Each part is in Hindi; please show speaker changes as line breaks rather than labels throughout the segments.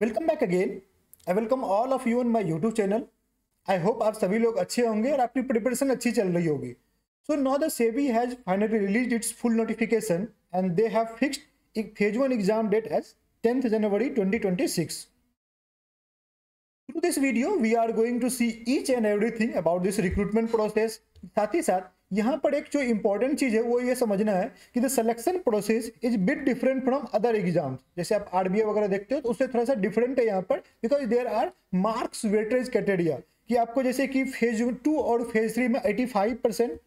Welcome back again. I welcome all of you on my YouTube channel. I hope आप सभी लोग अच्छे होंगे और आपकी प्रिपरेशन अच्छी चल रही होगी। So now the SEBI has finally released its full notification and they have fixed phase 1 exam date as 10th January 2026. Through this video, we are going to see each and everything about this recruitment process. साथ ही साथ यहाँ पर एक जो इम्पोर्टेंट चीज़ है वो ये समझना है कि the selection process is bit different from other exams. जैसे आप आरबीआई वगैरह देखते हो तो उससे थोड़ा सा डिफरेंट है यहाँ पर, because there are marks weightage criteria कि आपको जैसे कि फेज 2 और फेज 3 में 85%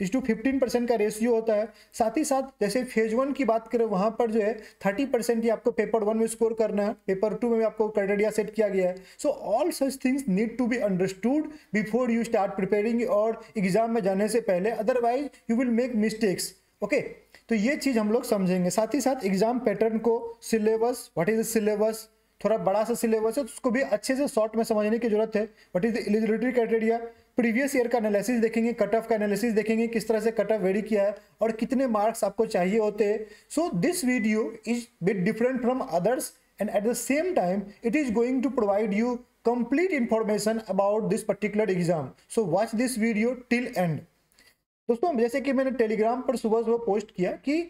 इस टू 15% का रेशियो होता है। साथ ही साथ जैसे फेज 1 की बात करें वहां पर जो है 30% ही आपको पेपर 1 में स्कोर करना है, पेपर 2 में भी आपको क्राइटेरिया सेट किया गया है। So all such things need to be understood before you start preparing और एग्जाम में जाने से पहले, otherwise you will make mistakes. Okay, तो ये चीज हम लोग समझेंगे। साथ ही साथ एग्जाम पैटर्न को, syllabus, what is the syllabus, थोड़ा बड़ा सा सिलेबस है तो उसको भी अच्छे से शॉर्ट में समझने की जरूरत है। What is the eligibility criteria, previous year का एनालिसिस देखेंगे, कट ऑफ का एनालिसिस देखेंगे, किस तरह से कट ऑफ वेरी किया है और कितने मार्क्स आपको चाहिए होते हैं। So this video is bit different from others and at the same time it is going to provide you complete information about this particular exam. So watch this video till end. दोस्तों, जैसे कि मैंने टेलीग्राम पर सुबह सुबह पोस्ट किया कि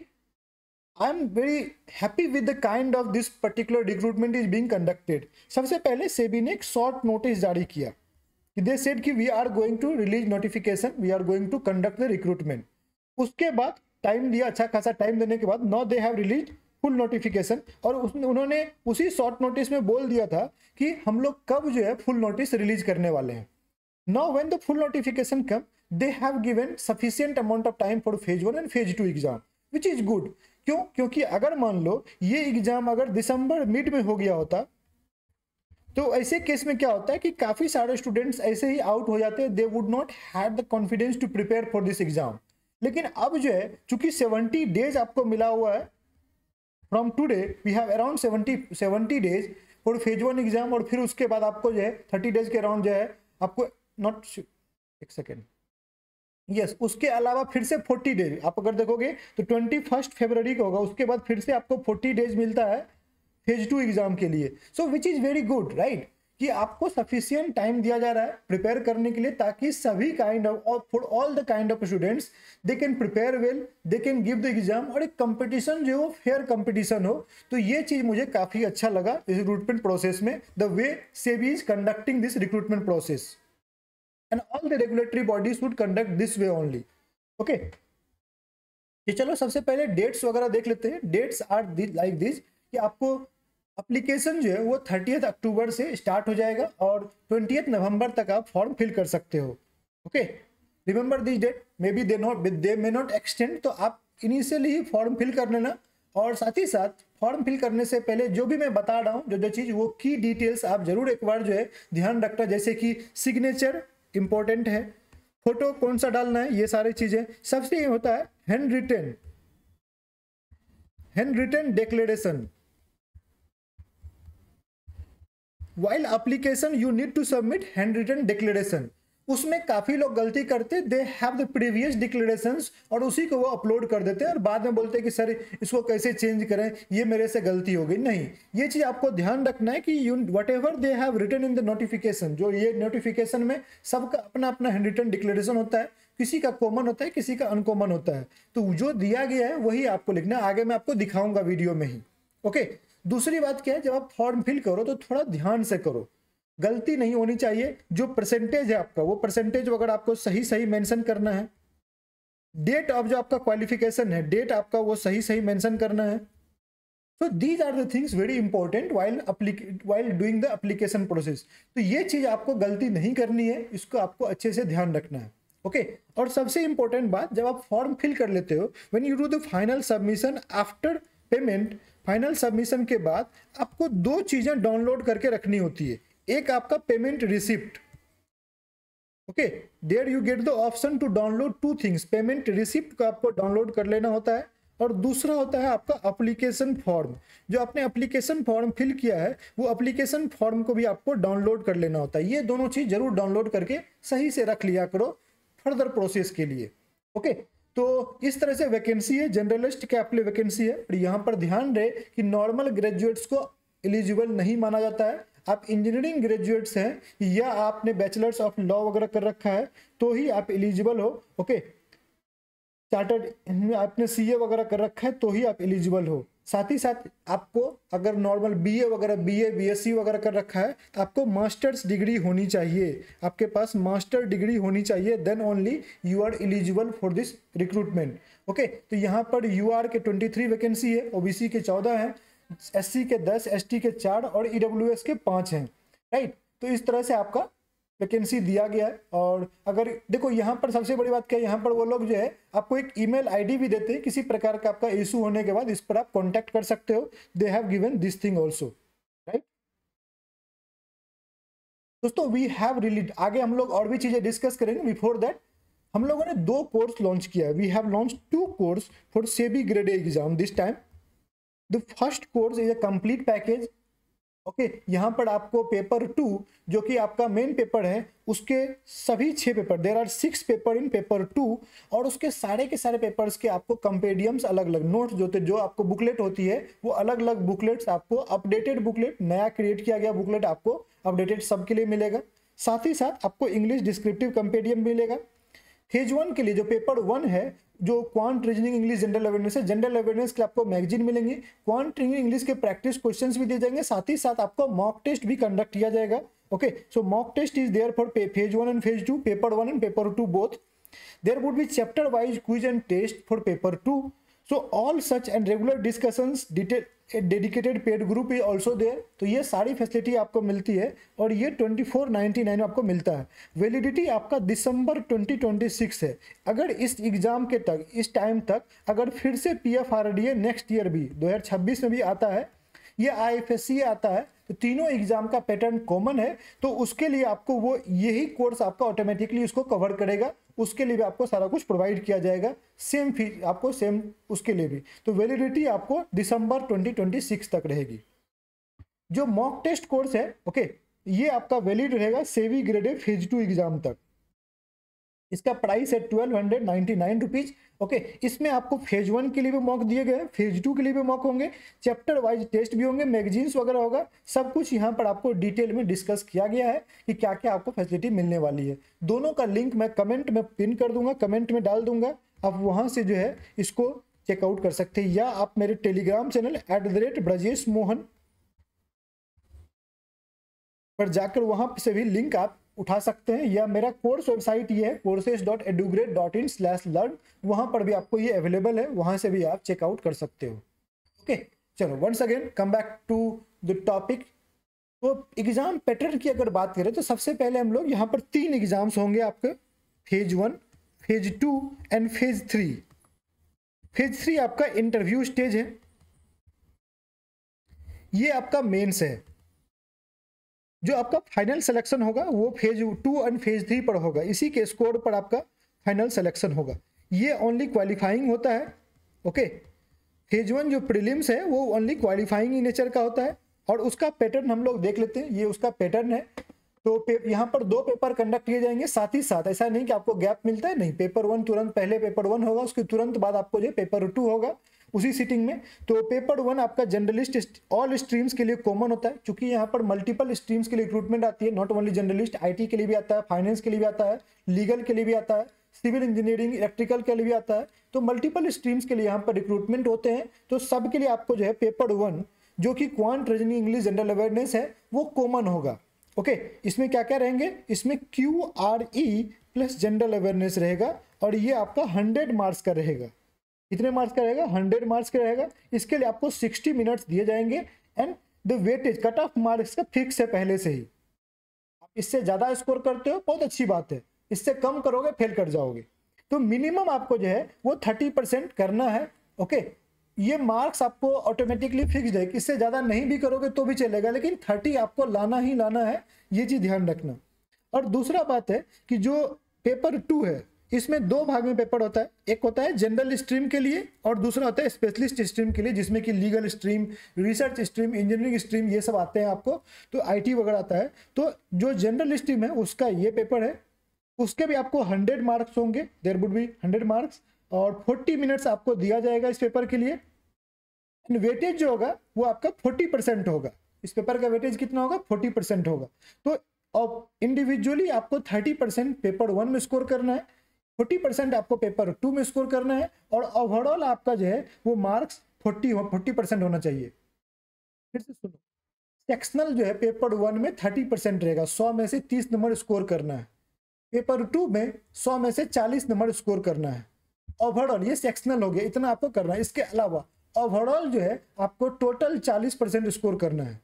I am very happy with the kind of this particular recruitment is being conducted. सबसे पहले सेबी ने एक शॉर्ट नोटिस जारी किया कि दे सेड कि we are going to release notification, we are going to conduct the recruitment. उसके बाद टाइम दिया, अच्छा खासा टाइम देने के बाद now they have release full notification और उन्होंने उसी शॉर्ट नोटिस में बोल दिया था कि हम लोग कब जो है फुल नोटिस रिलीज करने वाले हैं। Now when the full notification come, they have given sufficient amount of time for phase 1 and phase 2 exam, which is good. क्यों? क्योंकि अगर मान लो ये एग्जाम अगर दिसंबर मिड में हो गया होता तो ऐसे केस में क्या होता है कि काफी सारे स्टूडेंट्स ऐसे ही आउट हो जाते हैं, they would not have the confidence to prepare for this exam. लेकिन अब जो है चूंकि 70 डेज आपको मिला हुआ है, from today we have around 70 days for phase 1 exam और फिर उसके बाद आपको जो है 30 डेज के अराउंड जो है आपको नॉट एक सेकेंड यस उसके अलावा फिर से 40 डेज आप अगर देखोगे तो 21 फरवरी को होगा, उसके बाद फिर से आपको 40 डेज मिलता है फेज 2 एग्जाम के लिए। So which is very good, right, कि आपको सफिशिएंट टाइम दिया जा रहा है प्रिपेयर करने के लिए, ताकि सभी kind of for all the kind of students they can prepare well, they can give the exam और एक कंपटीशन जो हो फेयर कंपटीशन हो। तो ये चीज मुझे काफी अच्छा लगा इस रिक्रूटमेंट प्रोसेस में, the way SEBI is conducting this recruitment process and all the regulatory bodies would conduct this way only. Okay, ये चलो सबसे पहले डेट्स वगैरह देख लेते हैं। डेट्स आर लाइक दिस कि आपको एप्लीकेशन जो है वो 30 अक्टूबर से स्टार्ट हो जाएगा और 20 नवंबर तक आप फॉर्म फिल कर सकते हो। Okay, remember this date, may be they may not extend, तो आप इनिशियली ही फॉर्म फिल कर लेना। और साथ ही साथ फॉर्म फिल करने से पहले जो भी मैं बता रहा हूँ, जो चीज़, वो की डिटेल्स आप जरूर एक बार जो है ध्यान रखना, जैसे कि सिग्नेचर इंपॉर्टेंट है, फोटो कौन सा डालना है, ये सारी चीजें। सबसे ये होता है hand written declaration while application, you need to submit hand written declaration. उसमें काफी लोग गलती करते, they have the previous declarations और उसी को वो अपलोड कर देते हैं और बाद में बोलते हैं कि सर इसको कैसे चेंज करें, ये मेरे से गलती हो गई। नहीं, ये चीज आपको ध्यान रखना है कि you whatever they have written in the notification, जो ये नोटिफिकेशन में सबका अपना अपना हैंड रिटन डिक्लेरेशन होता है, किसी का कॉमन होता है, किसी का अनकॉमन होता है, तो जो दिया गया है वही आपको लिखना है। आगे मैं आपको दिखाऊंगा वीडियो में ही। ओके, दूसरी बात क्या है, जब आप फॉर्म फिल करो तो थोड़ा ध्यान से करो, गलती नहीं होनी चाहिए। जो परसेंटेज है आपका, वो परसेंटेज अगर आपको सही मेंशन करना है, डेट ऑफ जो आपका क्वालिफिकेशन है, डेट आपका वो सही मेंशन करना है। So these are the things very important while doing the application process. तो ये चीज आपको गलती नहीं करनी है, इसको आपको अच्छे से ध्यान रखना है। ओके, और सबसे इंपॉर्टेंट बात, जब आप फॉर्म फिल कर लेते हो, when you do the final submission after payment, final submission के बाद आपको दो चीजें डाउनलोड करके रखनी होती है। एक आपका payment receipt, okay, there you get the option to download 2 things. Payment receipt को आपको डाउनलोड कर लेना होता है और दूसरा होता है आपका एप्लीकेशन फॉर्म। जो आपने एप्लीकेशन फॉर्म फिल किया है वो एप्लीकेशन फॉर्म को भी आपको डाउनलोड कर लेना होता है। ये दोनों चीज जरूर डाउनलोड करके सही से रख लिया करो फर्दर प्रोसेस के लिए। ओके, तो इस तरह से वैकेंसी है, जनरलिस्ट के लिए वैकेंसी है। और यहाँ पर ध्यान रहे कि नॉर्मल ग्रेजुएट्स को एलिजिबल नहीं माना जाता है। आप इंजीनियरिंग ग्रेजुएट्स हैं या आपने बैचलर्स ऑफ लॉ वगैरह कर रखा है तो ही आप एलिजिबल हो। ओके, चार्टर्ड आपने सीए वगैरह कर रखा है तो ही आप एलिजिबल हो। साथ ही साथ आपको अगर नॉर्मल बीए वगैरह बीएससी वगैरह कर रखा है तो आपको मास्टर्स डिग्री होनी चाहिए, आपके पास मास्टर डिग्री होनी चाहिए, then only you are eligible for this recruitment. Okay, तो यहाँ पर यूआर के 23 वैकेंसी है, ओबीसी के 14 हैं, एससी के 10, एसटी के 4 और ईडब्ल्यूएस के 5 हैं। राइट, तो इस तरह से आपका वैकेंसी दिया गया है। और अगर देखो यहाँ पर सबसे बड़ी बात क्या है, यहाँ पर वो लोग जो है आपको एक ईमेल आईडी भी देते हैं, किसी प्रकार का आपका इशू होने के बाद इस पर आप कांटेक्ट कर सकते हो। They have given this thing also. Right दोस्तों, वी हैव रिलीज, आगे हम लोग और भी चीजें डिस्कस करेंगे। बिफोर दैट हम लोगों ने 2 कोर्स लॉन्च किया है। We have launch 2 course for SEBI grade A exam this time. The first course is a complete package. Okay, यहाँ पर आपको पेपर 2 जो कि आपका मेन पेपर है उसके सभी 6 paper, there are 6 paper in paper 2 और उसके सारे के सारे पेपर्स के आपको कंपेडियम्स अलग अलग, नोट्स जो आपको बुकलेट होती है वो अलग अलग बुकलेट्स आपको, अपडेटेड बुकलेट, नया क्रिएट किया गया बुकलेट आपको अपडेटेड सबके लिए मिलेगा। साथ ही साथ आपको इंग्लिश डिस्क्रिप्टिव कंपेडियम मिलेगा। फेज 1 के लिए जो पेपर 1 है, जो quant reasoning English general awareness है, जनरल अवेयरनेस के आपको मैगजीन मिलेंगे, क्वांट रीजनिंग इंग्लिश के प्रैक्टिस क्वेश्चंस भी दिए जाएंगे, साथ ही साथ आपको मॉक टेस्ट भी कंडक्ट किया जाएगा। Okay, so mock test is there for phase 1 and phase 2, paper 1 and paper 2 both. There would be chapter wise quiz and test for paper 2। So all such and regular discussions, dedicated paid group is also there. तो ये सारी फैसिलिटी आपको मिलती है और ये 2499 आपको मिलता है। वैलिडिटी आपका दिसंबर 2026 है। अगर इस एग्जाम के तक, इस टाइम तक अगर फिर से पीएफआरडीए नेक्स्ट ईयर भी 2026 में भी आता है, ये आईएफएससी आता है, तो तीनों एग्जाम का पैटर्न कॉमन है, तो उसके लिए आपको वो यही कोर्स आपका ऑटोमेटिकली उसको कवर करेगा। उसके लिए भी आपको सारा कुछ प्रोवाइड किया जाएगा, सेम फीस आपको, सेम उसके लिए भी। तो वैलिडिटी आपको दिसंबर 2026 तक रहेगी। जो मॉक टेस्ट कोर्स है, ओके, ये आपका वैलिड रहेगा SEBI grade A phase 2 exam तक। इसका प्राइस है 1299 रुपीज। ओके, इसमें आपको फेज 1 के लिए भी मॉक दिए गए हैं, फेज 2 के लिए भी मॉक होंगे, चैप्टर वाइज टेस्ट भी होंगे, मैगजीन्स वगैरह होगा, सब कुछ यहाँ पर आपको डिटेल में डिस्कस किया गया है कि क्या क्या आपको फैसिलिटी मिलने वाली है। दोनों का लिंक मैं कमेंट में पिन कर दूंगा, कमेंट में डाल दूंगा, आप वहां से जो है इसको चेकआउट कर सकते हैं, या आप मेरे टेलीग्राम चैनल @ब्रजेश मोहन पर जाकर वहां से भी लिंक आप उठा सकते हैं, या मेरा कोर्स वेबसाइट ये है courses.edugrade.in/learn, वहां पर भी आपको ये अवेलेबल है, वहां से भी आप चेकआउट कर सकते हो। ओके, चलो once again come back to the topic. तो एग्जाम पैटर्न की अगर बात करें तो सबसे पहले हम लोग यहाँ पर 3 एग्जाम्स होंगे आपके, phase 1, phase 2 and phase 3। Phase 3 आपका इंटरव्यू स्टेज है, ये आपका मेंस है। जो आपका फाइनल सिलेक्शन होगा वो फेज 2 एंड फेज 3 पर होगा, इसी के स्कोर पर आपका फाइनल सिलेक्शन होगा। ये ओनली क्वालिफाइंग होता है। ओके, फेज 1 जो प्रीलिम्स है वो ओनली क्वालिफाइंग इन नेचर का होता है, और उसका पैटर्न हम लोग देख लेते हैं। ये उसका पैटर्न है। तो यहाँ पर 2 पेपर कंडक्ट किए जाएंगे, साथ ही साथ ऐसा नहीं कि आपको गैप मिलता है, नहीं, पेपर 1 तुरंत पहले पेपर 1 होगा, उसके तुरंत बाद आपको जो पेपर 2 होगा उसी सीटिंग में। तो पेपर 1 आपका जनरलिस्ट ऑल स्ट्रीम्स के लिए कॉमन होता है, क्योंकि यहाँ पर मल्टीपल स्ट्रीम्स के लिए रिक्रूटमेंट आती है, नॉट ओनली जनरलिस्ट, आईटी के लिए भी आता है, फाइनेंस के लिए भी आता है, लीगल के लिए भी आता है, सिविल इंजीनियरिंग, इलेक्ट्रिकल के लिए भी आता है। तो मल्टीपल स्ट्रीम्स के लिए यहाँ पर रिक्रूटमेंट होते हैं। तो सब के लिए आपको जो है पेपर 1 जो कि quant reasoning English general awareness है वो कॉमन होगा। ओके, इसमें क्या क्या रहेंगे, इसमें QRE प्लस जनरल अवेयरनेस रहेगा, और ये आपका 100 मार्क्स का रहेगा। कितने मार्क्स का रहेगा, 100 मार्क्स का रहेगा। इसके लिए आपको 60 मिनट्स दिए जाएंगे, and the weightage cut off marks का फिक्स है पहले से ही। आप इससे ज्यादा स्कोर करते हो बहुत अच्छी बात है, इससे कम करोगे फेल कर जाओगे। तो मिनिमम आपको जो है वो 30% करना है। ओके, ये मार्क्स आपको ऑटोमेटिकली फिक्स्ड है, इससे ज्यादा नहीं भी करोगे तो भी चलेगा, लेकिन 30 आपको लाना ही लाना है, ये चीज ध्यान रखना। और दूसरा बात है कि जो पेपर 2 है इसमें 2 भाग में पेपर होता है, एक होता है जनरल स्ट्रीम के लिए और दूसरा होता है स्पेशलिस्ट स्ट्रीम के लिए, जिसमें कि legal stream, research stream, engineering stream ये सब आते हैं आपको, तो आईटी वगैरह आता है। तो जो जनरल स्ट्रीम है उसका ये पेपर है, उसके भी आपको 100 मार्क्स होंगे, देयर वुड बी 100 मार्क्स, और 40 मिनट्स आपको दिया जाएगा इस पेपर के लिए। वेटेज जो होगा वो आपका 40% होगा, इस पेपर का वेटेज कितना होगा, 40% होगा। तो अब इंडिविजुअली आपको 30% पेपर 1 में स्कोर करना है, 40% आपको पेपर 2 में स्कोर करना है, और ओवरऑल आपका जो है वो मार्क्स 40% होना चाहिए। फिर से सुनो, सेक्शनल जो है पेपर 1 में 30% रहेगा, 100 में से 30 नंबर स्कोर करना है। पेपर 2 में 100 में से 40 नंबर स्कोर करना है। ओवरऑल ये सेक्शनल हो गया, इतना आपको करना है। इसके अलावा ओवरऑल जो है आपको टोटल 40% स्कोर करना है।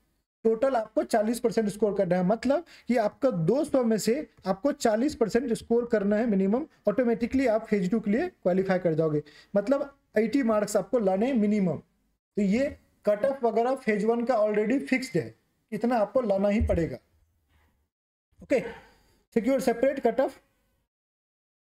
टोटल आपको 40% स्कोर करना है, मतलब कि आपका 200 में से आपको 40% स्कोर करना है मिनिमम। ऑटोमेटिकली आप फेज 2 के लिए क्वालिफाई कर जाओगे, मतलब 80 मार्क्स आपको लाने हैं मिनिमम। तो ये कट ऑफ वगैरह फेज 1 का ऑलरेडी फिक्स्ड है, इतना आपको लाना ही पड़ेगा। Okay, secure separate cut off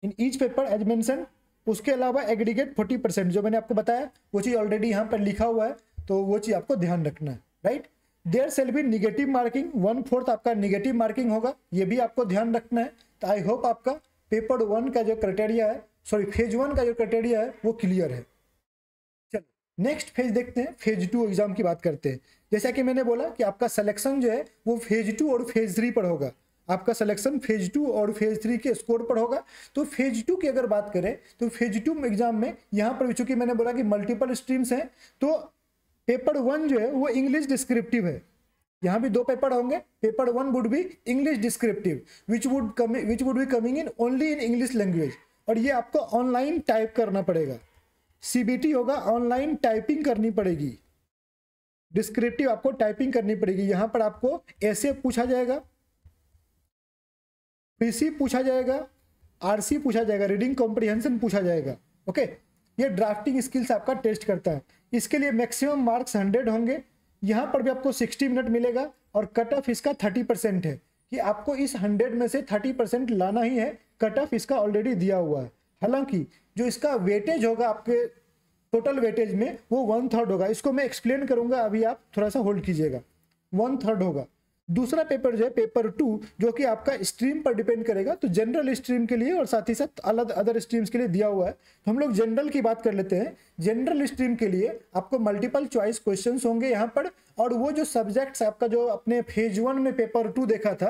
in each paper as mention. उसके अलावा एग्रीगेट 40% जो मैंने आपको बताया वो चीज ऑलरेडी यहाँ पर लिखा हुआ है, तो वो चीज आपको ध्यान रखना है, right. There shall be negative marking, 1/4 आपका निगेटिव मार्किंग होगा, ये भी आपको ध्यान रखना है। तो आई होप आपका पेपर 1 का जो क्राइटेरिया है, सॉरी फेज 1 का जो क्राइटेरिया है वो क्लियर है। चलो नेक्स्ट फेज देखते हैं, फेज 2 एग्जाम की बात करते हैं। जैसा कि मैंने बोला कि आपका सिलेक्शन जो है वो फेज 2 और फेज 3 पर होगा। आपका सिलेक्शन फेज 2 और फेज 3 के स्कोर पर होगा। तो फेज 2 की अगर बात करें तो फेज 2 एग्जाम में यहाँ पर चूंकि मैंने बोला कि मल्टीपल स्ट्रीम्स हैं, तो पेपर 1 जो है वो इंग्लिश डिस्क्रिप्टिव है। यहाँ भी 2 पेपर होंगे। Paper 1 would be English descriptive which would be coming in only in English language, और ये आपको ऑनलाइन टाइप करना पड़ेगा। सीबीटी होगा, ऑनलाइन टाइपिंग करनी पड़ेगी। डिस्क्रिप्टिव आपको टाइपिंग करनी पड़ेगी। यहाँ पर आपको ऐसे पूछा जाएगा, पीसी पूछा जाएगा, आरसी पूछा जाएगा, रीडिंग कॉम्प्रिहेंशन पूछा जाएगा। ओके, ये ड्राफ्टिंग स्किल्स आपका टेस्ट करता है। इसके लिए मैक्सिमम मार्क्स 100 होंगे। यहाँ पर भी आपको 60 मिनट मिलेगा, और कट ऑफ इसका 30% है कि आपको इस 100 में से 30% लाना ही है। कट ऑफ इसका ऑलरेडी दिया हुआ है। हालांकि जो इसका वेटेज होगा आपके टोटल वेटेज में वो 1/3 होगा। इसको मैं एक्सप्लेन करूंगा, अभी आप थोड़ा सा होल्ड कीजिएगा। 1/3 होगा। दूसरा पेपर जो है पेपर 2, जो कि आपका स्ट्रीम पर डिपेंड करेगा, तो जनरल स्ट्रीम के लिए और साथ ही साथ अलग अदर स्ट्रीम्स के लिए दिया हुआ है। तो हम लोग जनरल की बात कर लेते हैं। जनरल स्ट्रीम के लिए आपको मल्टीपल चॉइस क्वेश्चंस होंगे यहाँ पर, और वो जो सब्जेक्ट्स आपका जो अपने फेज 1 में पेपर 2 देखा था,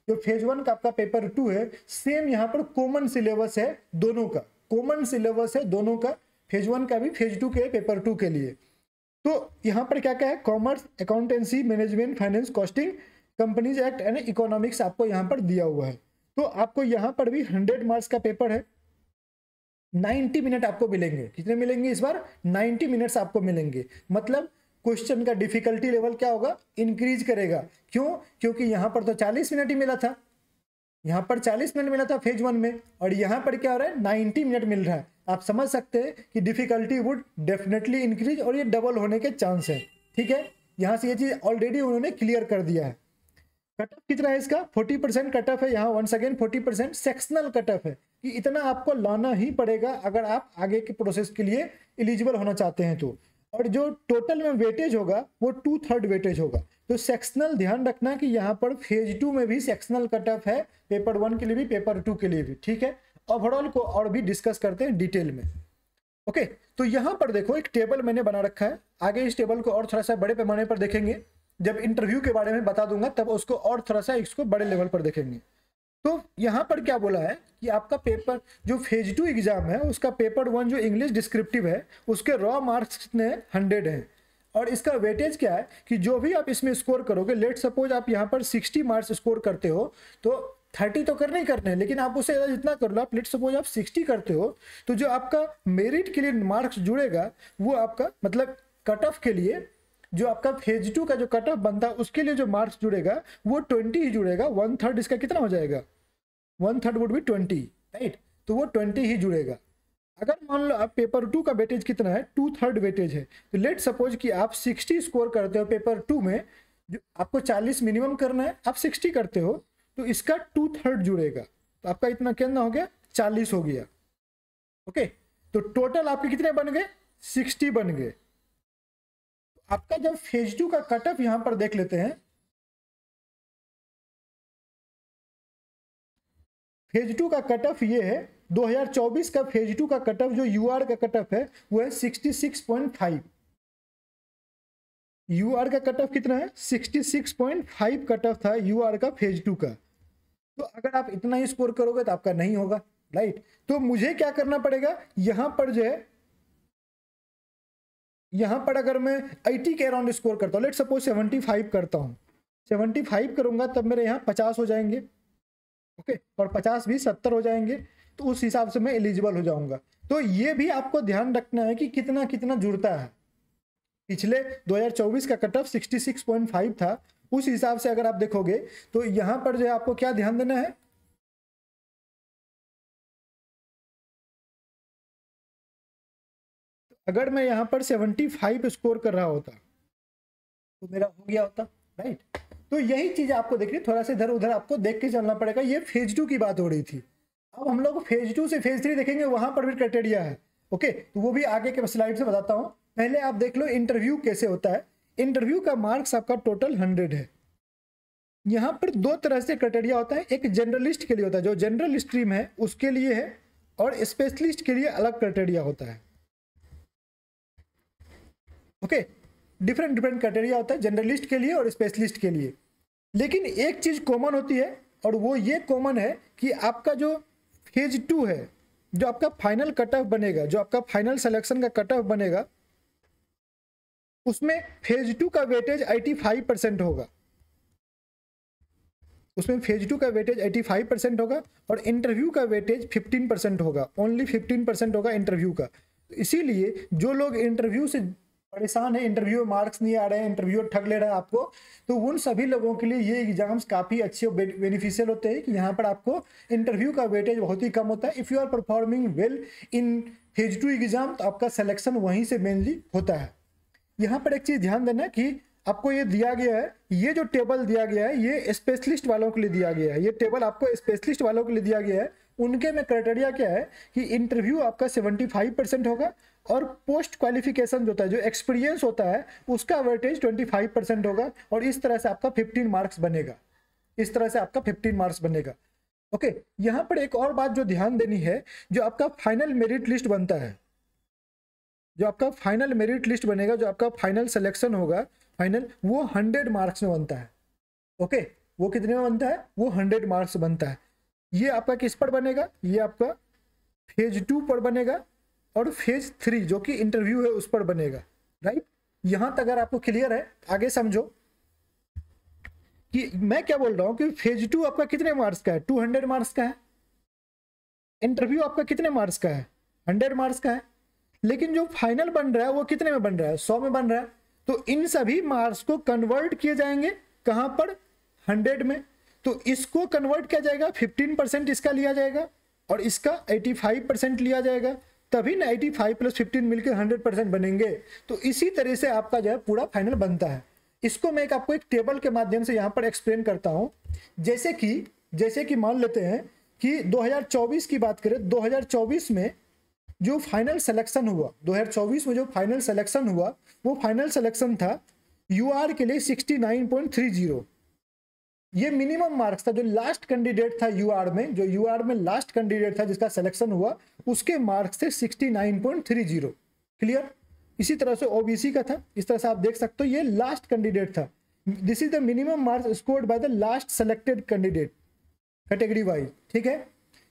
जो फेज 1 का आपका पेपर 2 है, सेम यहाँ पर कॉमन सिलेबस है दोनों का। कॉमन सिलेबस है दोनों का, फेज 1 का भी, फेज 2 के पेपर 2 के लिए। तो यहाँ पर क्या क्या है, commerce, accountancy, management, finance, costing, companies act and economics आपको यहाँ पर दिया हुआ है। तो आपको यहाँ पर भी 100 मार्क्स का पेपर है। 90 मिनट आपको मिलेंगे। कितने मिलेंगे इस बार? 90 मिनट्स आपको मिलेंगे। मतलब क्वेश्चन का डिफिकल्टी लेवल क्या होगा, इंक्रीज करेगा। क्यों? क्योंकि यहाँ पर तो 40 मिनट ही मिला था, यहाँ पर 40 मिनट मिला था फेज 1 में, और यहाँ पर क्या हो रहा है, 90 मिनट मिल रहा है। आप समझ सकते हैं कि डिफिकल्टी वुड डेफिनेटली इंक्रीज, और ये डबल होने के चांस है। ठीक है, यहाँ से ये चीज ऑलरेडी उन्होंने क्लियर कर दिया है। कट ऑफ कितना है इसका? 40% कट ऑफ है। यहाँ once again 40% sectional cut off है कि इतना आपको लाना ही पड़ेगा अगर आप आगे के प्रोसेस के लिए एलिजिबल होना चाहते हैं तो। और जो टोटल में वेटेज होगा वो 2/3 वेटेज होगा। तो सेक्शनल ध्यान रखना कि यहाँ पर फेज 2 में भी सेक्शनल कट ऑफ है, पेपर 1 के लिए भी, पेपर 2 के लिए भी। ठीक है, ओवरऑल को और भी डिस्कस करते हैं डिटेल में। ओके, तो यहाँ पर देखो एक टेबल मैंने बना रखा है। आगे इस टेबल को और थोड़ा सा बड़े पैमाने पर देखेंगे, जब इंटरव्यू के बारे में बता दूंगा तब उसको और थोड़ा सा इसको बड़े लेवल पर देखेंगे। तो यहाँ पर क्या बोला है कि आपका पेपर जो फेज 2 एग्जाम है उसका पेपर 1 जो इंग्लिश डिस्क्रिप्टिव है उसके रॉ मार्क्स कितने हैं? 100 हैं। और इसका वेटेज क्या है कि जो भी आप इसमें स्कोर करोगे, लेट सपोज आप यहाँ पर 60 मार्क्स स्कोर करते हो, तो 30 तो करने ही करने हैं, लेकिन आप उससे ज़्यादा जितना कर लो, आप लेट सपोज आप 60 करते हो, तो जो आपका मेरिट के लिए मार्क्स जुड़ेगा वो आपका मतलब कट ऑफ के लिए जो आपका फेज 2 का जो कट ऑफ बनता है उसके लिए जो मार्क्स जुड़ेगा वो 20 ही जुड़ेगा। 1/3 इसका कितना हो जाएगा? 1/3 वुड बी 20, राइट। तो वो 20 ही जुड़ेगा। अगर मान लो आप पेपर 2 का वेटेज कितना है? 2/3 वेटेज है। तो लेट सपोज कि आप 60 स्कोर करते हो पेपर 2 में, जो आपको 40 मिनिमम करना है, आप 60 करते हो, तो इसका 2/3 जुड़ेगा। तो आपका इतना कितना हो गया? 40 हो गया। ओके, तो टोटल आपके कितने बन गए? 60 बन गए। आपका जब फेज 2 का कट ऑफ यहां पर देख लेते हैं, फेज 2 का कट ऑफ ये है, 2024 का फेज 2 का कट ऑफ जो यूआर का कट ऑफ है वो है 66.5। यू आर का कट ऑफ कितना है, 66.5 कट ऑफ था यू आर का फेज 2 का। तो अगर आप इतना ही स्कोर करोगे तो आपका नहीं होगा, राइट। तो मुझे क्या करना पड़ेगा, यहां पर जो है, यहां पर अगर मैं 80 के अराउंड स्कोर करता हूँ, लेट सपोज 75 करता हूँ, 75 करूंगा तब मेरे यहाँ 50 हो जाएंगे, ओके, और 50 भी 70 हो जाएंगे, तो उस हिसाब से मैं एलिजिबल हो जाऊंगा। तो ये भी आपको ध्यान रखना है कि कितना कितना जुड़ता है। पिछले 2024 का कट ऑफ 66.5 था, उस हिसाब से अगर आप देखोगे तो यहां पर जो है आपको क्या ध्यान देना है, अगर मैं यहां पर 75 स्कोर कर रहा होता तो मेरा हो गया होता, राइट। तो यही चीज आपको देखिए, थोड़ा सा इधर उधर आपको देख के चलना पड़ेगा। ये फेज 2 की बात हो रही थी, अब हम लोग फेज 2 से फेज 3 देखेंगे, वहां पर भी क्राइटेरिया है, ओके, तो वो भी आगे के स्लाइड से बताता हूं। पहले आप देख लो इंटरव्यू कैसे होता है। इंटरव्यू का मार्क्स आपका टोटल 100 है। यहाँ पर दो तरह से क्राइटेरिया होता है, एक जनरलिस्ट के लिए होता है, जो जनरल स्ट्रीम है उसके लिए है, और स्पेशलिस्ट के लिए अलग क्राइटेरिया होता है, ओके। डिफरेंट डिफरेंट क्राइटेरिया होता है जनरलिस्ट के लिए और स्पेशलिस्ट के लिए। लेकिन एक चीज कॉमन होती है, और वो ये कॉमन है कि आपका जो फेज 2 है, जो आपका फाइनल कट ऑफ बनेगा, जो आपका फाइनल सिलेक्शन का कट ऑफ बनेगा, उसमें फेज 2 का वेटेज 85% होगा। उसमें फेज 2 का वेटेज 85% होगा, और इंटरव्यू का वेटेज 15% होगा, ओनली 15% होगा इंटरव्यू का। इसीलिए जो लोग इंटरव्यू से परेशान है, इंटरव्यू में मार्क्स नहीं आ रहे हैं, इंटरव्यू ठग ले रहा है आपको, तो उन सभी लोगों के लिए ये एग्जाम्स काफ़ी अच्छे बेनिफिशियल होते हैं कि यहाँ पर आपको इंटरव्यू का वेटेज बहुत ही कम होता है। If you are performing well in phase 2 exam, तो आपका सिलेक्शन वहीं से मेनली होता है। यहाँ पर एक चीज़ ध्यान देना कि आपको ये दिया गया है, ये जो टेबल दिया गया है ये स्पेशलिस्ट वालों के लिए दिया गया है। ये टेबल आपको स्पेशलिस्ट वालों के लिए दिया गया है। उनके में क्राइटेरिया क्या है कि इंटरव्यू आपका 75% होगा, और पोस्ट क्वालिफिकेशन जो होता है, जो एक्सपीरियंस होता है, उसका वेटेज 25% होगा, और इस तरह से आपका 15 मार्क्स बनेगा। इस तरह से आपका 15 मार्क्स बनेगा, ओके। यहाँ पर एक और बात जो ध्यान देनी है, जो आपका फाइनल मेरिट लिस्ट बनता है, जो आपका फाइनल मेरिट लिस्ट बनेगा, जो आपका फाइनल सिलेक्शन होगा फाइनल, वो 100 मार्क्स में बनता है, ओके। वो कितने में बनता है, वो 100 मार्क्स बनता है। ये आपका किस पर बनेगा, ये आपका फेज 2 पर बनेगा, और फेज 3 जो कि इंटरव्यू है उस पर बनेगा, राइट। यहां तक अगर आपको क्लियर है, आगे समझो कि मैं क्या बोल रहा हूं कि फेज 2 आपका कितने मार्क्स का है, 200 मार्क्स का है। इंटरव्यू आपका कितने मार्क्स का है, 100 मार्क्स का है। लेकिन जो फाइनल बन रहा है वो कितने में बन रहा है, 100 में बन रहा है। तो इन सभी मार्क्स को कन्वर्ट किए जाएंगे कहां पर, 100 में। तो इसको कन्वर्ट किया जाएगा, 15% इसका लिया जाएगा, और इसका 85% लिया जाएगा, तभी ना 85 + 15 मिलकर 100% बनेंगे। तो इसी तरह से आपका जो है पूरा फाइनल बनता है। इसको मैं आपको एक टेबल के माध्यम से यहाँ पर एक्सप्लेन करता हूँ। जैसे कि मान लेते हैं कि 2024 की बात करें, 2024 में जो फाइनल सिलेक्शन हुआ, 2024 में जो फाइनल सिलेक्शन हुआ, वो फाइनल सिलेक्शन था यूआर के लिए 69.30। ये मिनिमम मार्क्स था, जो लास्ट कैंडिडेट था यूआर में, जो यूआर में लास्ट कैंडिडेट था जिसका सिलेक्शन हुआ, उसके मार्क्स थे 69.30। क्लियर। इसी तरह से ओबीसी का था, इस तरह से आप देख सकते हो, ये लास्ट कैंडिडेट था। This is the minimum marks scored by the last selected candidate category wise, ठीक है।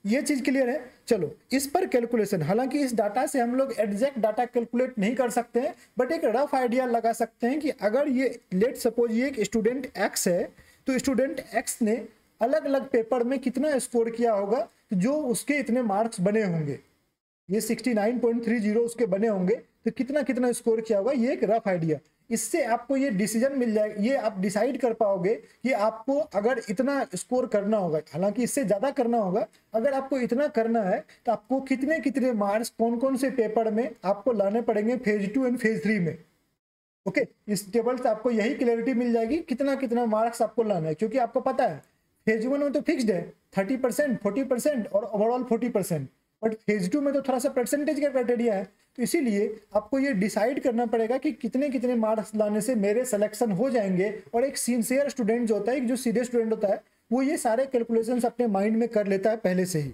ये चीज क्लियर है। चलो इस पर कैलकुलेशन, हालांकि इस डाटा से हम लोग एग्जैक्ट डाटा कैलकुलेट नहीं कर सकते हैं, बट एक रफ आइडिया लगा सकते हैं कि अगर ये लेट सपोज ये एक स्टूडेंट एक्स है, तो स्टूडेंट एक्स ने अलग अलग पेपर में कितना स्कोर किया होगा, तो जो उसके इतने मार्क्स बने होंगे, ये 69.30 उसके बने होंगे, तो कितना कितना स्कोर किया होगा, ये एक रफ आइडिया। इससे आपको ये डिसीजन मिल जाएगा, ये आप डिसाइड कर पाओगे कि आपको अगर इतना स्कोर करना होगा, हालांकि इससे ज़्यादा करना होगा, अगर आपको इतना करना है तो आपको कितने कितने मार्क्स कौन कौन से पेपर में आपको लाने पड़ेंगे फेज 2 एंड फेज 3 में, ओके। इस टेबल से आपको यही क्लैरिटी मिल जाएगी कितना कितना मार्क्स आपको लाना है, क्योंकि आपको पता है फेज 1 में तो फिक्स्ड है 30%, 40% और ओवरऑल 40%, बट फेज 2 में तो थोड़ा सा परसेंटेज का क्राइटेरिया है। तो इसीलिए आपको ये डिसाइड करना पड़ेगा कि कितने कितने मार्क्स लाने से मेरे सिलेक्शन हो जाएंगे। और एक सिंसियर स्टूडेंट जो होता है, एक जो सीरियस स्टूडेंट होता है, वो ये सारे कैलकुलेशंस अपने माइंड में कर लेता है पहले से ही।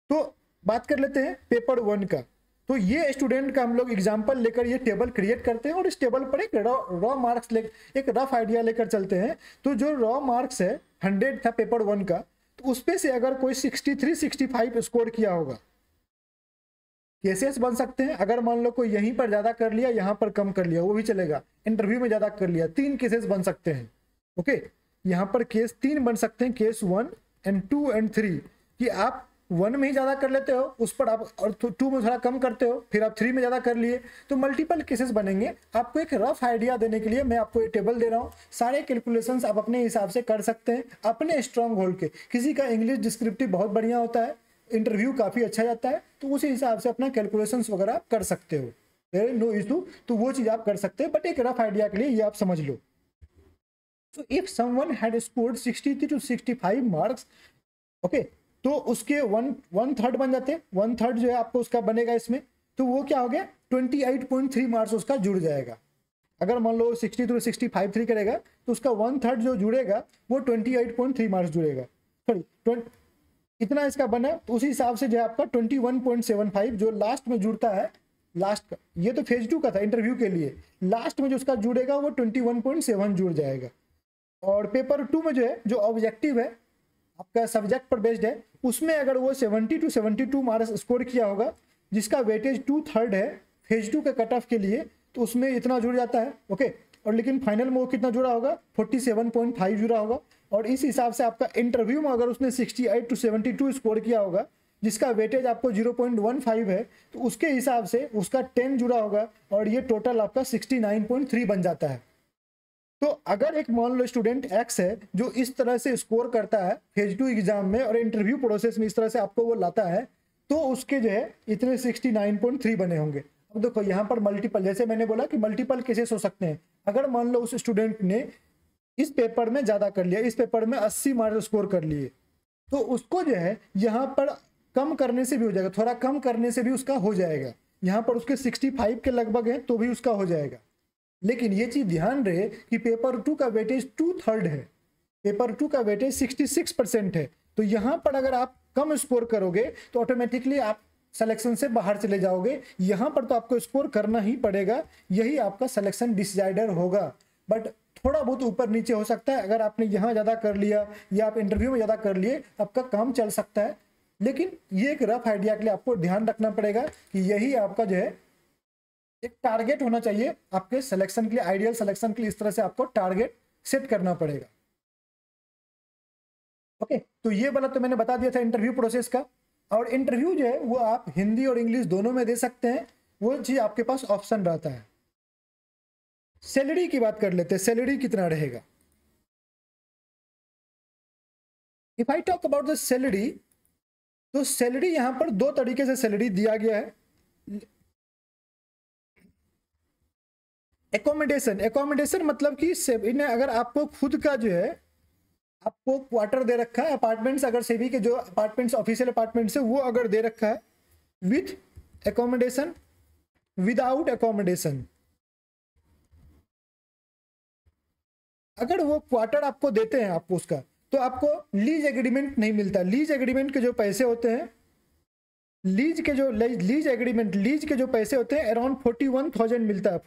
तो बात कर लेते हैं पेपर 1 का। तो ये स्टूडेंट का हम लोग एग्जाम्पल लेकर ये टेबल क्रिएट करते हैं और इस टेबल पर एक रॉ मार्क्स एक रफ आइडिया लेकर चलते हैं। तो जो रॉ मार्क्स है 100 था पेपर 1 का, तो उस पे से अगर कोई 63-65 स्कोर किया होगा, केसेस बन सकते हैं। अगर मान लो कोई यहीं पर ज्यादा कर लिया, यहाँ पर कम कर लिया, वो भी चलेगा। इंटरव्यू में ज्यादा कर लिया, 3 केसेस बन सकते हैं। ओके, यहाँ पर केस 3 बन सकते हैं, केस 1 एंड 2 एंड 3, कि आप 1 में ही ज्यादा कर लेते हो, उस पर आप और 2 में थोड़ा कम करते हो, फिर आप 3 में ज्यादा कर लिए, तो मल्टीपल केसेस बनेंगे। आपको एक रफ आइडिया देने के लिए मैं आपको ये टेबल दे रहा हूँ। सारे कैलकुलेशंस आप अपने हिसाब से कर सकते हैं, अपने स्ट्रांग होल्ड के। किसी का इंग्लिश डिस्क्रिप्टिव बहुत बढ़िया होता है, इंटरव्यू काफी अच्छा जाता है, तो उसी हिसाब से अपना कैलकुलेशंस वगैरह आप कर सकते हो, नो इशू। तो वो चीज आप कर सकते हैं, बट एक रफ आइडिया के लिए ये आप समझ लो। So if someone had scored 63 to 65 marks, okay, तो उसके 1/3 बन जाते हैं। 1/3 जो है आपको उसका बनेगा इसमें, तो वो क्या हो गया, 28.3 मार्क्स उसका जुड़ जाएगा। अगर मान लो 63 to 65 करेगा, तो उसका 1/3 जो जुड़ेगा वो 28.3 मार्क्स जुड़ेगा। सॉरी, इतना इसका बना, तो उसी हिसाब से जो है आपका 21.75 जो लास्ट में जुड़ता है, लास्ट का, ये तो फेज 2 का था इंटरव्यू के लिए, लास्ट में जो उसका जुड़ेगा वो 21.7 जुड़ जाएगा। और पेपर 2 में जो है, जो ऑब्जेक्टिव है आपका सब्जेक्ट पर बेस्ड है, उसमें अगर वो 70 to 72 मार्क्स स्कोर किया होगा, जिसका वेटेज 2/3 है फेज 2 के कट ऑफ के लिए, तो उसमें इतना जुड़ जाता है। ओके, और लेकिन फाइनल में वो कितना जुड़ा होगा, 47.5 जुड़ा होगा। और इस हिसाब से आपका इंटरव्यू में अगर उसने 68 to 72 स्कोर किया होगा, जिसका वेटेज आपको 0.15 है, तो उसके हिसाब से उसका 10 जुड़ा होगा, और ये टोटल आपका 69.3 बन जाता है। तो अगर एक मान लो स्टूडेंट एक्स है जो इस तरह से स्कोर करता है फेज 2 एग्जाम में और इंटरव्यू प्रोसेस में इस तरह से आपको वो लाता है, तो उसके जो है इतने 69.3 बने होंगे। अब देखो यहाँ पर मल्टीपल, जैसे मैंने बोला कि मल्टीपल केसेस हो सकते हैं। अगर मान लो उस स्टूडेंट ने इस पेपर में ज्यादा कर लिया, इस पेपर में 80 मार्क्स स्कोर कर लिए, तो उसको जो है यहाँ पर कम करने से भी हो जाएगा, थोड़ा कम करने से भी उसका हो जाएगा। यहाँ पर उसके 65 के लगभग है तो भी उसका हो जाएगा। लेकिन ये चीज ध्यान रहे कि पेपर 2 का वेटेज 2/3 है, पेपर 2 का वेटेज 66% है। तो यहाँ पर अगर आप कम स्कोर करोगे तो ऑटोमेटिकली आप सिलेक्शन से बाहर चले जाओगे। यहाँ पर तो आपको स्कोर करना ही पड़ेगा, यही आपका सिलेक्शन डिसाइडर होगा। बट थोड़ा बहुत ऊपर नीचे हो सकता है, अगर आपने यहाँ ज्यादा कर लिया या आप इंटरव्यू में ज्यादा कर लिए, आपका काम चल सकता है। लेकिन ये एक रफ आइडिया के लिए आपको ध्यान रखना पड़ेगा कि यही आपका जो है एक टारगेट होना चाहिए आपके सिलेक्शन के लिए, आइडियल सिलेक्शन के लिए। इस तरह से आपको टारगेट सेट करना पड़ेगा। ओके, तो ये वाला तो मैंने बता दिया था इंटरव्यू प्रोसेस का। और इंटरव्यू जो है वो आप हिंदी और इंग्लिश दोनों में दे सकते हैं, वो चीज आपके पास ऑप्शन रहता है। सैलरी की बात कर लेते हैं, सैलरी कितना रहेगा। If I talk about the salary, तो सैलरी यहां पर 2 तरीके से सैलरी दिया गया है। एकोमोडेशन मतलब कि इन्हें अगर आपको खुद का जो है आपको क्वार्टर दे रखा है, अपार्टमेंट्स, अगर सेबी के जो अपार्टमेंट्स ऑफिशियल अपार्टमेंट्स है वो अगर दे रखा है, विथ एकोमोडेशन, विदाउट एकोमोडेशन, अगर वो क्वार्टर आपको देते हैं आपको उसका, तो आपको लीज एग्रीमेंट नहीं मिलता। लीज एग्रीमेंट के जो पैसे होते हैं, लीज के जो पैसे होते हैं अराउंड 41,000 मिलता है,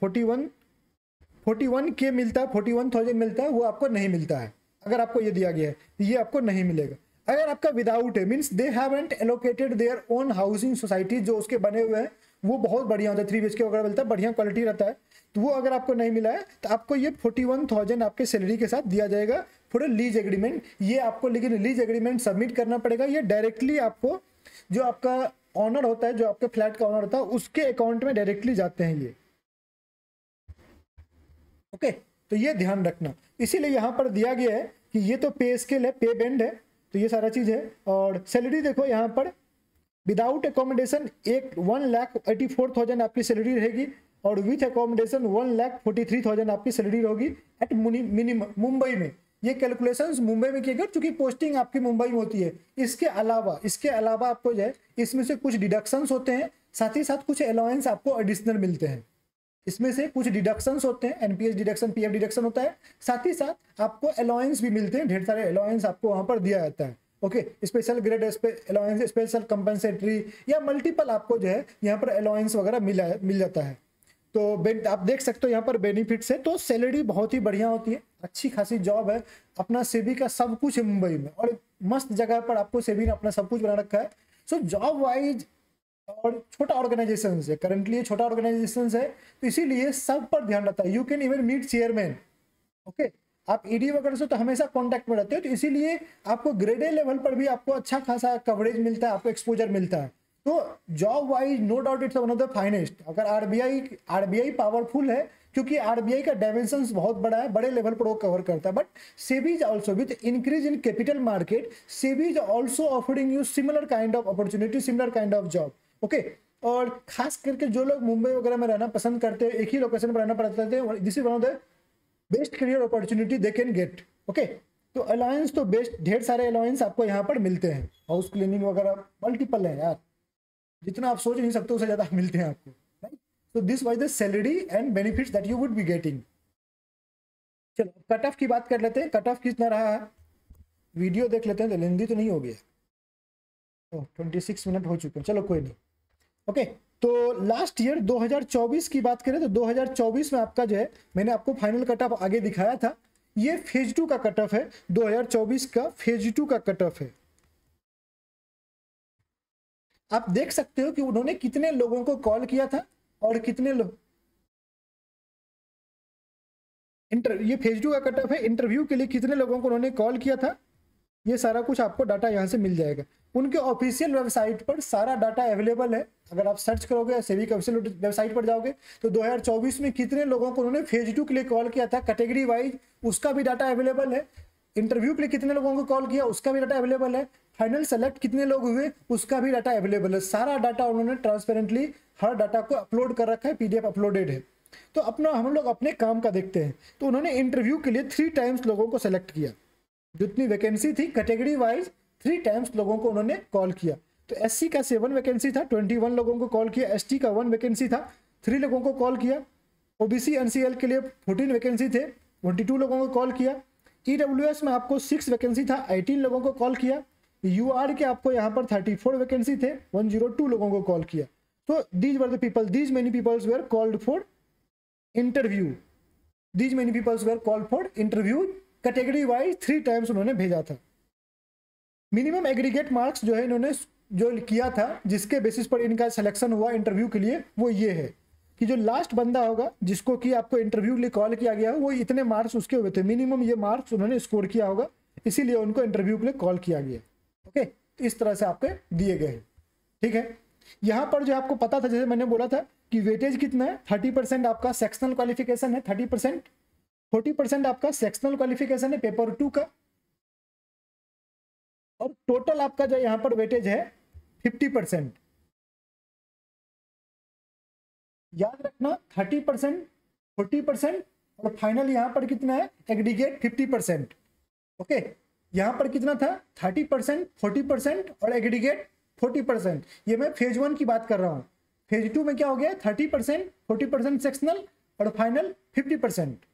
41K मिलता है, 41,000 मिलता है, वो आपको नहीं मिलता है। अगर आपको ये दिया गया है ये आपको नहीं मिलेगा। अगर आपका विदाउट है, means they haven't allocated their own housing society, जो उसके बने हुए हैं वो बहुत बढ़िया होता है, 3 BHK वगैरह मिलता है, बढ़िया क्वालिटी रहता है, तो वो अगर आपको नहीं मिला है तो आपको ये 41,000 आपके सैलरी के साथ दिया जाएगा फॉर लीज एग्रीमेंट। ये आपको लेकिन लीज एग्रीमेंट सबमिट करना पड़ेगा। ये डायरेक्टली आपको जो आपका ऑनर होता है, जो आपके फ्लैट का ऑनर होता है, उसके अकाउंट में डायरेक्टली जाते हैं ये। ओके, तो ये ध्यान रखना। इसीलिए यहाँ पर दिया गया है कि ये तो पे स्केल है, पे बैंड है, तो ये सारा चीज है। और सैलरी देखो यहाँ पर विदाउट एकोमोडेशन 1,84,000 आपकी सैलरी रहेगी, और विथ एकोमोडेशन 1,43,000 आपकी सैलरी होगी एट मिनिमम मुंबई में। ये कैलकुलेशंस मुंबई में किए गए क्योंकि पोस्टिंग आपकी मुंबई में होती है। इसके अलावा आपको जो है इसमें से कुछ डिडक्शंस होते हैं, साथ ही साथ कुछ अलाउंस आपको एडिशनल मिलते हैं। इसमें से कुछ डिडक्शंस होते हैं, एनपीएस डिडक्शन, पीएफ डिडक्शन होता है, साथ ही साथ आपको अलाउंस भी मिलते हैं, ढेर सारे अलाउंस आपको वहां पर दिया जाता है। Okay, special grade allowance, special compensatory या मल्टीपल आपको जो है यहाँ पर अलाउंस वगैरह मिल जाता है। तो आप देख सकते हो यहाँ पर बेनिफिट्स है। तो सैलरी बहुत ही बढ़िया होती है, अच्छी खासी जॉब है, अपना सेबी का सब कुछ है मुंबई में और मस्त जगह पर आपको सेबी ने अपना सब कुछ बना रखा है। सो जॉब वाइज और छोटा ऑर्गेनाइजेशन है, करंटली छोटा ऑर्गेनाइजेशन है, तो इसीलिए सब पर ध्यान रहता है। You can even meet chairman, okay, आप ईडी वगैरह से तो हमेशा कांटेक्ट में रहते हो, तो इसीलिए आपको ग्रेड ए लेवल पर भी आपको अच्छा खासा कवरेज मिलता है, आपको एक्सपोजर मिलता है। तो job wise no doubt it's one of the finest. अगर आरबीआई पावरफुल है क्योंकि आरबीआई का डायमेंशंस बहुत बड़ा है, बड़े लेवल पर वो कवर करता है। But SEBI is also with increase in capital market, SEBI is also offering you similar kind of opportunity, similar kind of job, okay. और खास करके जो लोग मुंबई वगैरह में रहना पसंद करते हैं, एक ही लोकेशन पर रहना पसंद करते हैं, this is one of the best career opportunity they can get, okay. तो अलायंस तो बेस्ट, ढेर सारे अलायंस आपको यहाँ पर मिलते हैं, हाउस क्लीनिंग वगैरह मल्टीपल है यार, जितना आप सोच नहीं सकते उससे ज्यादा मिलते हैं आपको, राइट। तो this was the salary and benefits that you would be getting. चलो कट ऑफ की बात कर लेते हैं, कट ऑफ कितना रहा है, वीडियो देख लेते हैं, तो लेंदी तो नहीं हो गया, 26 मिनट हो चुके हैं, चलो कोई नहीं, ओके। तो लास्ट ईयर 2024 की बात करें तो 2024 में आपका जो है, मैंने आपको फाइनल कट ऑफ आगे दिखाया था, ये फेज 2 का कट ऑफ है, 2024 का फेज 2 का कट ऑफ है। आप देख सकते हो कि उन्होंने कितने लोगों को कॉल किया था और कितने लोग, ये फेज 2 का कट ऑफ है, इंटरव्यू के लिए कितने लोगों को उन्होंने कॉल किया था, ये सारा कुछ आपको डाटा यहाँ से मिल जाएगा। उनके ऑफिशियल वेबसाइट पर सारा डाटा अवेलेबल है, अगर आप सर्च करोगे सेबी के ऑफिशियल वेबसाइट पर जाओगे तो 2024 में कितने लोगों को उन्होंने फेज 2 के लिए कॉल किया था कैटेगरी वाइज, उसका भी डाटा अवेलेबल है। इंटरव्यू के लिए कितने लोगों को कॉल किया, उसका भी डाटा अवेलेबल है। फाइनल सेलेक्ट कितने लोग हुए, उसका भी डाटा अवेलेबल है। सारा डाटा उन्होंने ट्रांसपेरेंटली हर डाटा को अपलोड कर रखा है, पीडीएफ अपलोडेड है। तो अपना हम लोग अपने काम का देखते हैं। तो उन्होंने इंटरव्यू के लिए 3 टाइम्स लोगों को सेलेक्ट किया, जितनी वैकेंसी थी कैटेगरी वाइज 3 टाइम्स लोगों को उन्होंने कॉल किया। तो एससी का 7 वैकेंसी था, 21 लोगों को कॉल किया। एसटी का 1 वैकेंसी था, 3 लोगों को कॉल किया। ओबीसी एनसीएल के लिए 14 वैकेंसी थे, 22 लोगों को कॉल किया। ईडब्ल्यूएस में आपको 6 वैकेंसी था, 18 लोगों को कॉल किया। यूआर के आपको यहाँ पर 34 वैकेंसी थे, 102 लोगों को कॉल किया। तो these were the people, these many peoples were called for interview, these many peoples were called for interview. Category wise 3 times उन्होंने भेजा था। मिनिमम एग्रीगेट मार्क्स जो है इन्होंने जो किया था, जिसके बेसिस पर इनका सिलेक्शन हुआ इंटरव्यू के लिए, वो ये है कि जो लास्ट बंदा होगा जिसको कि आपको इंटरव्यू के लिए कॉल किया गया है, वो इतने मार्क्स उसके हुए थे, मिनिमम ये मार्क्स उन्होंने स्कोर किया होगा, इसीलिए उनको इंटरव्यू के लिए कॉल किया गया। ओके, इस तरह से आपके दिए गए, ठीक है। यहाँ पर जो आपको पता था, जैसे मैंने बोला था कि वेटेज कितना है, 30% आपका सेक्शनल क्वालिफिकेशन है, 30%, 40% आपका सेक्शनल क्वालिफिकेशन है पेपर 2 का, और टोटल आपका जो यहाँ पर वेटेज है 50%। याद रखना 30%, 40% और फाइनल यहाँ पर कितना है, एग्रीगेट 50%। ओके, यहाँ पर कितना था, 30%, 40% और एग्रीगेट 40%। ये मैं फेज 1 की बात कर रहा हूँ। फेज 2 में क्या हो गया, 30%, 40% सेक्शनल और फाइनल 50%।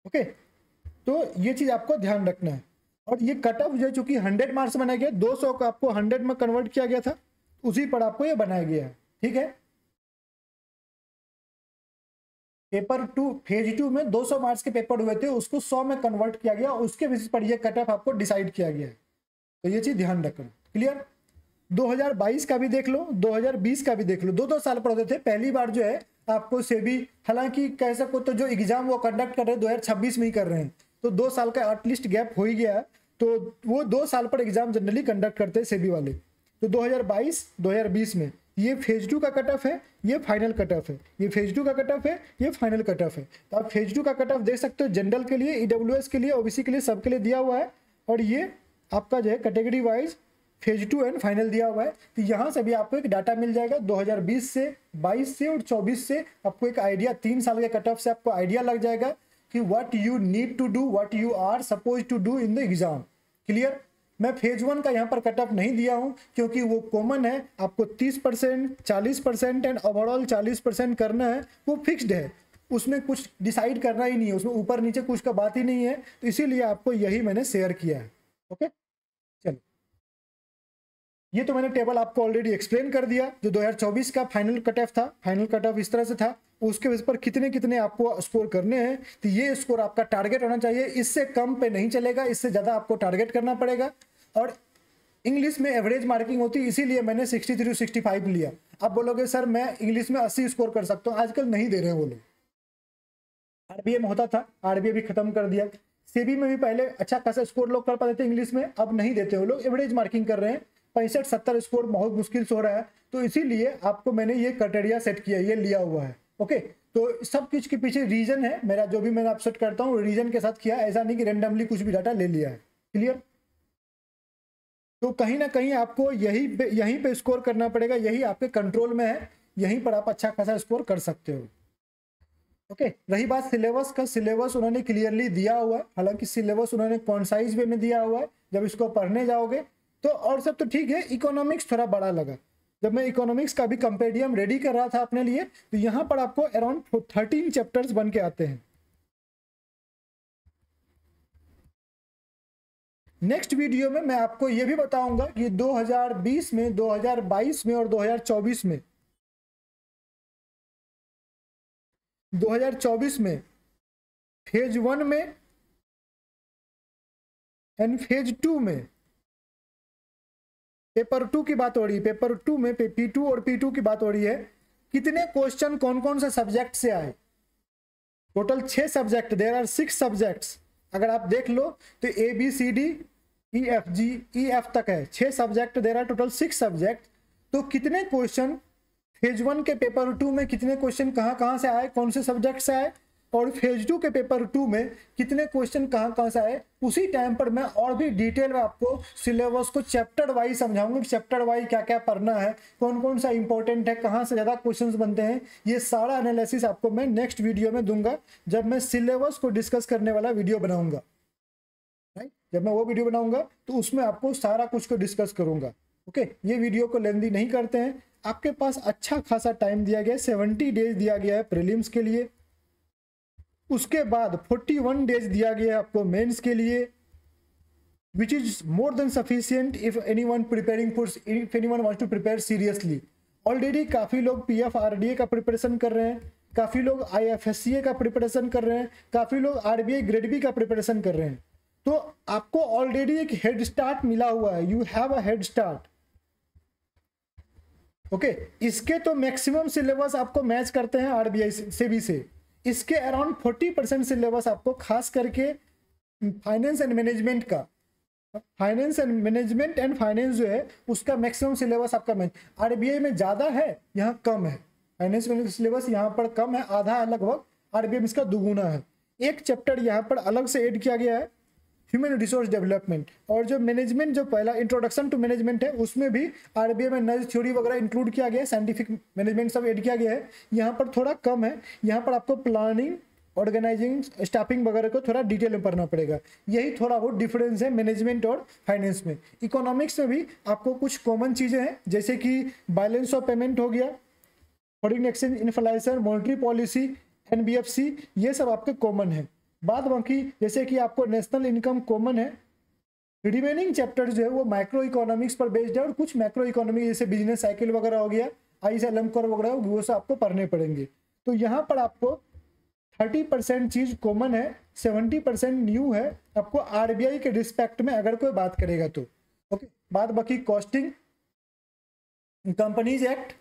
ओके, तो ये चीज आपको ध्यान रखना है। और ये कट ऑफ जो चूंकि 100 मार्क्स बनाया गया, 200 को आपको 100 में कन्वर्ट किया गया था, उसी पर आपको ये बनाया गया है, ठीक है। पेपर 2 फेज 2 में 200 मार्क्स के पेपर हुए थे, उसको 100 में कन्वर्ट किया गया, उसके बेसिस पर ये कट ऑफ आपको डिसाइड किया गया है। तो ये चीज ध्यान रखना, क्लियर। 2022 का भी देख लो, 2020 का भी देख लो, 2-2 साल पर होते थे। पहली बार जो है आपको सेबी, हालांकि कह सको तो जो एग्जाम वो कंडक्ट कर रहे हैं 2026 में ही कर रहे हैं, तो 2 साल का एटलीस्ट गैप हो ही गया। तो वो 2 साल पर एग्जाम जनरली कंडक्ट करते हैं सेबी वाले। तो 2022, 2020 में ये फेज 2 का कट ऑफ है, ये फाइनल कट ऑफ है। ये फेज 2 का कट ऑफ है, ये फाइनल कट ऑफ है। तो आप फेज 2 का कट ऑफ देख सकते हो, जनरल के लिए, ईडब्ल्यूएस के लिए, ओबीसी के लिए, सबके लिए दिया हुआ है। और ये आपका जो है category wise phase 2 and final दिया हुआ है। तो यहाँ से भी आपको एक डाटा मिल जाएगा 2020 से, 22 से और 24 से आपको एक आइडिया, 3 साल के कट ऑफ से आपको आइडिया लग जाएगा कि what you need to do, what you are suppose to do in the exam, clear. मैं फेज 1 का यहाँ पर कट ऑफ नहीं दिया हूँ क्योंकि वो कॉमन है, आपको 30%, 40% एंड ओवरऑल 40% करना है, वो फिक्स्ड है, उसमें कुछ डिसाइड करना ही नहीं है, उसमें ऊपर नीचे कुछ का बात ही नहीं है। तो इसीलिए आपको यही मैंने शेयर किया है, ओके चलो, ये तो मैंने टेबल आपको ऑलरेडी एक्सप्लेन कर दिया। जो 2024 का फाइनल कट ऑफ था, फाइनल कट ऑफ इस तरह से था, उसके बेस पर कितने कितने आपको स्कोर करने हैं। तो ये स्कोर आपका टारगेट होना चाहिए, इससे कम पे नहीं चलेगा, इससे ज़्यादा आपको टारगेट करना पड़ेगा। और इंग्लिश में एवरेज मार्किंग होती है, इसीलिए मैंने 63 65 लिया। आप बोलोगे सर मैं इंग्लिश में 80 स्कोर कर सकता हूँ, आजकल नहीं दे रहे हैं वो लोग। आरबीए में होता था, आरबीए भी खत्म कर दिया। सेबी में भी पहले अच्छा खासा स्कोर लोग कर पाते थे इंग्लिश में, अब नहीं देते वो लोग, एवरेज मार्किंग कर रहे हैं। 65 70 स्कोर बहुत मुश्किल से हो रहा है, तो इसीलिए आपको मैंने ये क्राइटेरिया सेट किया, ये लिया हुआ है। ओके, तो सब कुछ के पीछे रीजन है मेरा, जो भी मैंने आप सेट करता हूँ रीजन के साथ किया, ऐसा नहीं कि रेंडमली कुछ भी डाटा ले लिया है। क्लियर? तो कहीं ना कहीं आपको यहीं पे स्कोर करना पड़ेगा, यही आपके कंट्रोल में है, यहीं पर आप अच्छा खासा स्कोर कर सकते हो। ओके, रही बात सिलेबस का, सिलेबस उन्होंने क्लियरली दिया हुआ है, हालांकि सिलेबस उन्होंने कॉन्साइज वे में दिया हुआ है। जब इसको पढ़ने जाओगे तो और सब तो ठीक है, इकोनॉमिक्स थोड़ा बड़ा लगा। जब मैं इकोनॉमिक्स का भी कंपेडियम रेडी कर रहा था अपने लिए, तो यहाँ पर आपको अराउंड 13 चैप्टर्स बन के आते हैं। नेक्स्ट वीडियो में मैं आपको ये भी बताऊंगा कि 2020 में, 2022 में और 2024 में, 2024 में फेज 1 में एंड फेज 2 में, पेपर 2 की बात हो रही है, पेपर 2 में P2 और P2 की बात हो रही है, कितने क्वेश्चन कौन कौन से सब्जेक्ट से आए। Total 6 subject, there are 6 subjects. अगर आप देख लो तो ABCDEFG तक है, 6 subject, there are total 6 subject. तो कितने क्वेश्चन फेज 1 के पेपर 2 में, कितने क्वेश्चन कहाँ से आए, कौन से सब्जेक्ट से आए, और फेज 2 के पेपर 2 में कितने क्वेश्चन कहाँ से आए। उसी टाइम पर मैं और भी डिटेल में आपको सिलेबस को चैप्टर वाइज समझाऊंगा कि चैप्टर वाइज क्या क्या पढ़ना है, कौन कौन सा इंपॉर्टेंट है, कहाँ से ज़्यादा क्वेश्चंस बनते हैं। ये सारा एनालिसिस आपको मैं नेक्स्ट वीडियो में दूंगा, जब मैं सिलेबस को डिस्कस करने वाला वीडियो बनाऊंगा। राइट, जब मैं वो वीडियो बनाऊंगा तो उसमें आपको सारा कुछ को डिस्कस करूंगा। ओके, ये वीडियो को लेंदी नहीं करते हैं। आपके पास अच्छा खासा टाइम दिया गया है, 70 डेज दिया गया है प्रीलिम्स के लिए, उसके बाद 41 डेज दिया गया है आपको मेंस के लिए, which is more than sufficient if anyone wants to prepare seriously. Already काफ़ी लोग PF-RDA का प्रिपरेशन कर रहे हैं, काफ़ी लोग IFSCA का प्रिपरेशन कर रहे हैं, काफ़ी लोग RBI ग्रेड बी का प्रिपरेशन कर रहे हैं। तो आपको ऑलरेडी एक हेड स्टार्ट मिला हुआ है, you have a head start. Okay, इसके तो मैक्सिमम सिलेबस आपको मैच करते हैं RBI से भी से, इसके अराउंड 40% सिलेबस आपको खास करके फाइनेंस एंड मैनेजमेंट का, finance and management and finance जो है उसका मैक्सिमम सिलेबस आपका मैच। RBI में ज़्यादा है, यहाँ कम है। फाइनेंस मैनेजमेंट सिलेबस यहाँ पर कम है, आधा है लगभग, RBI में इसका दुगुना है। एक चैप्टर यहाँ पर अलग से ऐड किया गया है, ह्यूमन रिसोर्स डेवलपमेंट। और जो मैनेजमेंट, जो पहला इंट्रोडक्शन टू मैनेजमेंट है, उसमें भी RBI में नई थ्योरी वगैरह इंक्लूड किया गया है, साइंटिफिक मैनेजमेंट सब ऐड किया गया है। यहाँ पर थोड़ा कम है, यहाँ पर आपको प्लानिंग, ऑर्गेनाइजिंग, स्टाफिंग वगैरह को थोड़ा डिटेल में पढ़ना पड़ेगा। यही थोड़ा बहुत डिफरेंस है मैनेजमेंट और फाइनेंस में। इकोनॉमिक्स में भी आपको कुछ कॉमन चीज़ें हैं, जैसे कि बैलेंस ऑफ पेमेंट हो गया, foreign exchange, inflation, monetary policy, NBFC, ये सब आपके कॉमन है। बाद बाकी जैसे कि आपको नेशनल इनकम कॉमन है। रिमेनिंग चैप्टर जो है वो माइक्रो इकोनॉमिक्स पर बेस्ड है, और कुछ मैक्रो इकोनॉमिक जैसे बिजनेस साइकिल वगैरह हो गया, ISLM कर वगैरह, वो सब आपको पढ़ने पड़ेंगे। तो यहाँ पर आपको 30% चीज़ कॉमन है, 70% न्यू है आपको RBI के रिस्पेक्ट में अगर कोई बात करेगा तो। ओके, बाद बाकी कॉस्टिंग, कंपनीज एक्ट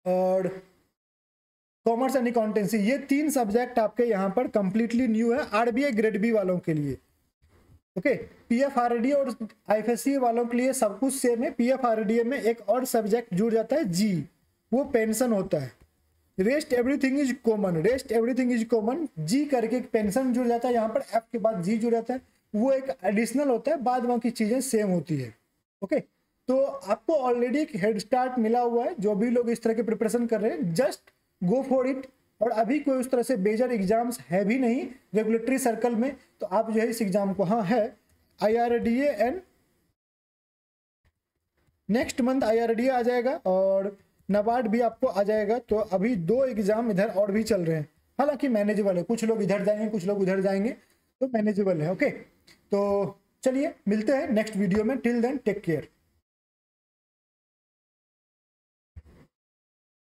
और कॉमर्स एंड अकाउंटेंसी, ये 3 सब्जेक्ट आपके यहाँ पर कंप्लीटली न्यू है RBI ग्रेड बी वालों के लिए। ओके, PF-RDA और IFSCA वालों के लिए सब कुछ सेम है। PF-RDA में एक और सब्जेक्ट जुड़ जाता है G, वो पेंशन होता है। Rest everything is common, rest everything is common. G करके एक पेंशन जुड़ जाता है, यहाँ पर F के बाद G जुड़ जाता है, वो एक एडिशनल होता है, बाद बाकी चीज़ें सेम होती है। ओके, तो आपको ऑलरेडी एक हेड स्टार्ट मिला हुआ है। जो भी लोग इस तरह के प्रिपरेशन कर रहे हैं, जस्ट गो फॉर इट। और अभी कोई उस तरह से मेजर एग्जाम्स है भी नहीं रेगुलेटरी सर्कल में, तो आप जो है इस एग्जाम को, हाँ है IRDA and next month IRDA आ जाएगा और NABARD भी आपको आ जाएगा। तो अभी 2 एग्जाम इधर और भी चल रहे हैं, हालांकि मैनेजेबल है, कुछ लोग इधर जाएंगे कुछ लोग उधर जाएंगे, तो मैनेजेबल है। ओके, तो चलिए मिलते हैं नेक्स्ट वीडियो में, टिल देन टेक केयर।